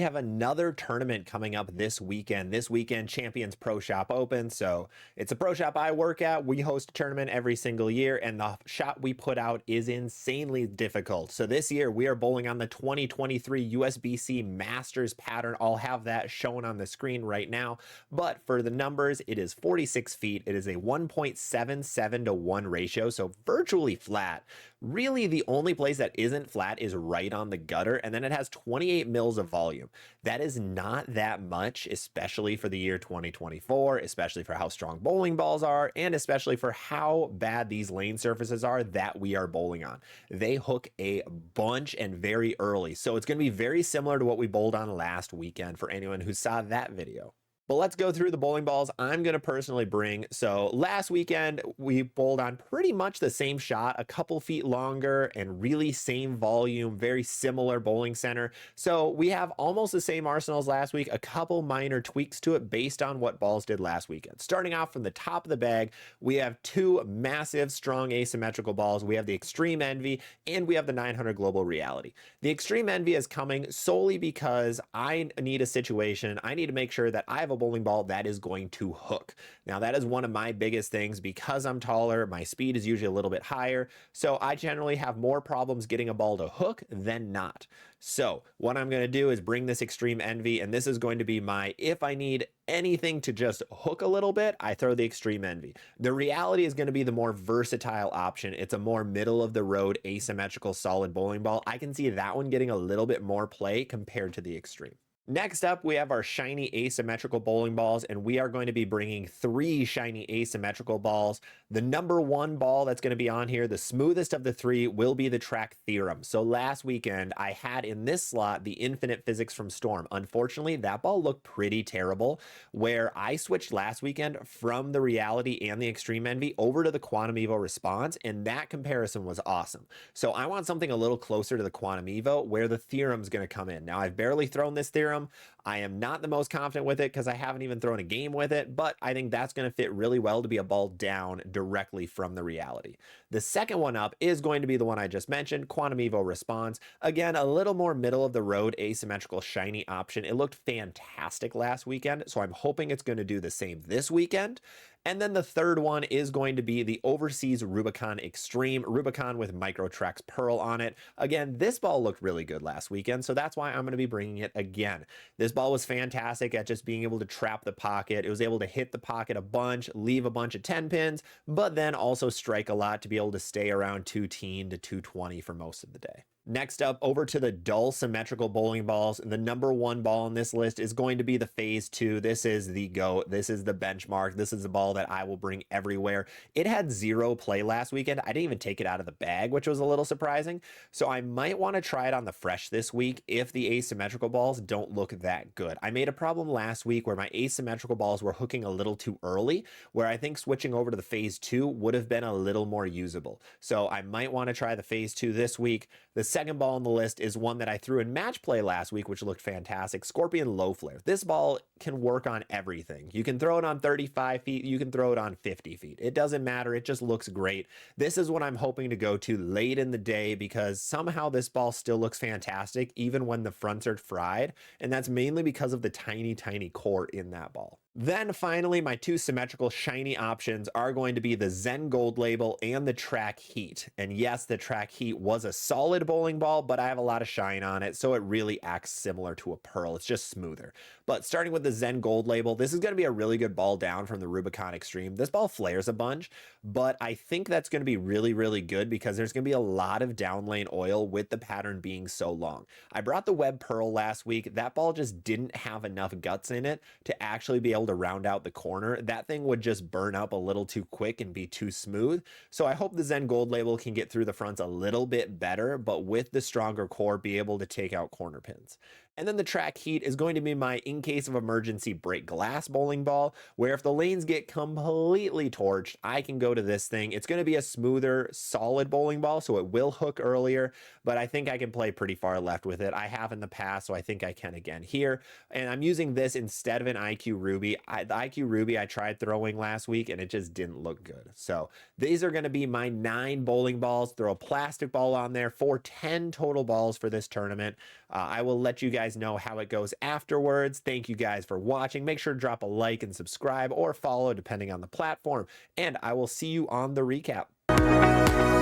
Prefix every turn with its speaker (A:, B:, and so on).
A: have another tournament coming up this weekend. This weekend, Champions Pro Shop Open. So it's a pro shop I work at. We host a tournament every single year, and the shot we put out is insanely difficult. So this year, we are bowling on the 2023 USBC Masters pattern. I'll have that shown on the screen right now. But for the numbers, it is 46 feet. It is a 1.77 to 1 ratio, so virtually flat. Really, the only place that isn't flat is right on the gutter, and then it has 28 mils of volume. That is not that much, especially for the year 2024, especially for how strong bowling balls are, and especially for how bad these lane surfaces are that we are bowling on. They hook a bunch and very early, so it's going to be very similar to what we bowled on last weekend for anyone who saw that video. But let's go through the bowling balls I'm going to personally bring. So last weekend, we bowled on pretty much the same shot, a couple feet longer and really same volume, very similar bowling center. So we have almost the same arsenal as last week, a couple minor tweaks to it based on what balls did last weekend. Starting off from the top of the bag, we have two massive, strong asymmetrical balls. We have the Extreme Envy and we have the 900 Global Reality. The Extreme Envy is coming solely because I need a situation. I need to make sure that I have a bowling ball that is going to hook. Now that is one of my biggest things because I'm taller, my speed is usually a little bit higher, so I generally have more problems getting a ball to hook than not. So what I'm going to do is bring this Extreme Envy, and this is going to be my, if I need anything to just hook a little bit, I throw the Extreme Envy. The Reality is going to be the more versatile option. It's a more middle of the road asymmetrical solid bowling ball. I can see that one getting a little bit more play compared to the Extreme. Next up, we have our shiny asymmetrical bowling balls, and we are going to be bringing 3 shiny asymmetrical balls. The number 1 ball that's going to be on here, the smoothest of the 3, will be the Track Theorem. So last weekend, I had in this slot the Infinite Physics from Storm. Unfortunately, that ball looked pretty terrible, where I switched last weekend from the Reality and the Extreme Envy over to the Quantum Evo Response, and that comparison was awesome. So I want something a little closer to the Quantum Evo, where the Theorem's going to come in. Now, I've barely thrown this Theorem. I am not the most confident with it because I haven't even thrown a game with it, but I think that's going to fit really well to be a ball down directly from the Reality. The second one up is going to be the one I just mentioned, Quantum Evo Response. Again, a little more middle of the road asymmetrical shiny option. It looked fantastic last weekend, so I'm hoping it's going to do the same this weekend. And then the third one is going to be the Overseas Rubicon Extreme, Rubicon with Microtrax Pearl on it. Again, this ball looked really good last weekend, so that's why I'm going to be bringing it again. This ball was fantastic at just being able to trap the pocket. It was able to hit the pocket a bunch, leave a bunch of 10 pins, but then also strike a lot to be able to stay around 210 to 220 for most of the day. Next up, over to the dull symmetrical bowling balls. The number 1 ball on this list is going to be the Phase 2. This is the GOAT. This is the benchmark. This is the ball that I will bring everywhere. It had 0 play last weekend. I didn't even take it out of the bag, which was a little surprising. So I might want to try it on the fresh this week if the asymmetrical balls don't look that good. I made a problem last week where my asymmetrical balls were hooking a little too early, where I think switching over to the Phase 2 would have been a little more usable. So I might want to try the Phase 2 this week. The second ball on the list is one that I threw in match play last week, which looked fantastic. Scorpion Low Flare. This ball can work on everything. You can throw it on 35 feet. You can throw it on 50 feet. It doesn't matter. It just looks great. This is what I'm hoping to go to late in the day because somehow this ball still looks fantastic even when the fronts are fried. And that's mainly because of the tiny, tiny core in that ball. Then finally, my 2 symmetrical shiny options are going to be the Zen Gold Label and the Track Heat. And yes, the Track Heat was a solid bowling ball, but I have a lot of shine on it, so it really acts similar to a Pearl. It's just smoother. But starting with the Zen Gold Label, this is going to be a really good ball down from the Rubicon Extreme. This ball flares a bunch, but I think that's going to be really, really good because there's going to be a lot of down lane oil with the pattern being so long. I brought the Web Pearl last week. That ball just didn't have enough guts in it to actually be able to round out the corner. That thing would just burn up a little too quick and be too smooth. So I hope the Zen Gold Label can get through the fronts a little bit better, but with the stronger core, be able to take out corner pins. And then the Track Heat is going to be my in case of emergency break glass bowling ball, where if the lanes get completely torched, I can go to this thing. It's going to be a smoother, solid bowling ball, so it will hook earlier, but I think I can play pretty far left with it. I have in the past, so I think I can again here. And I'm using this instead of an IQ Ruby. The IQ Ruby I tried throwing last week, and it just didn't look good. So these are going to be my 9 bowling balls. Throw a plastic ball on there for 10 total balls for this tournament. I will let you guys guys know how it goes afterwards. Thank you guys for watching. Make sure to drop a like and subscribe or follow depending on the platform. And I will see you on the recap.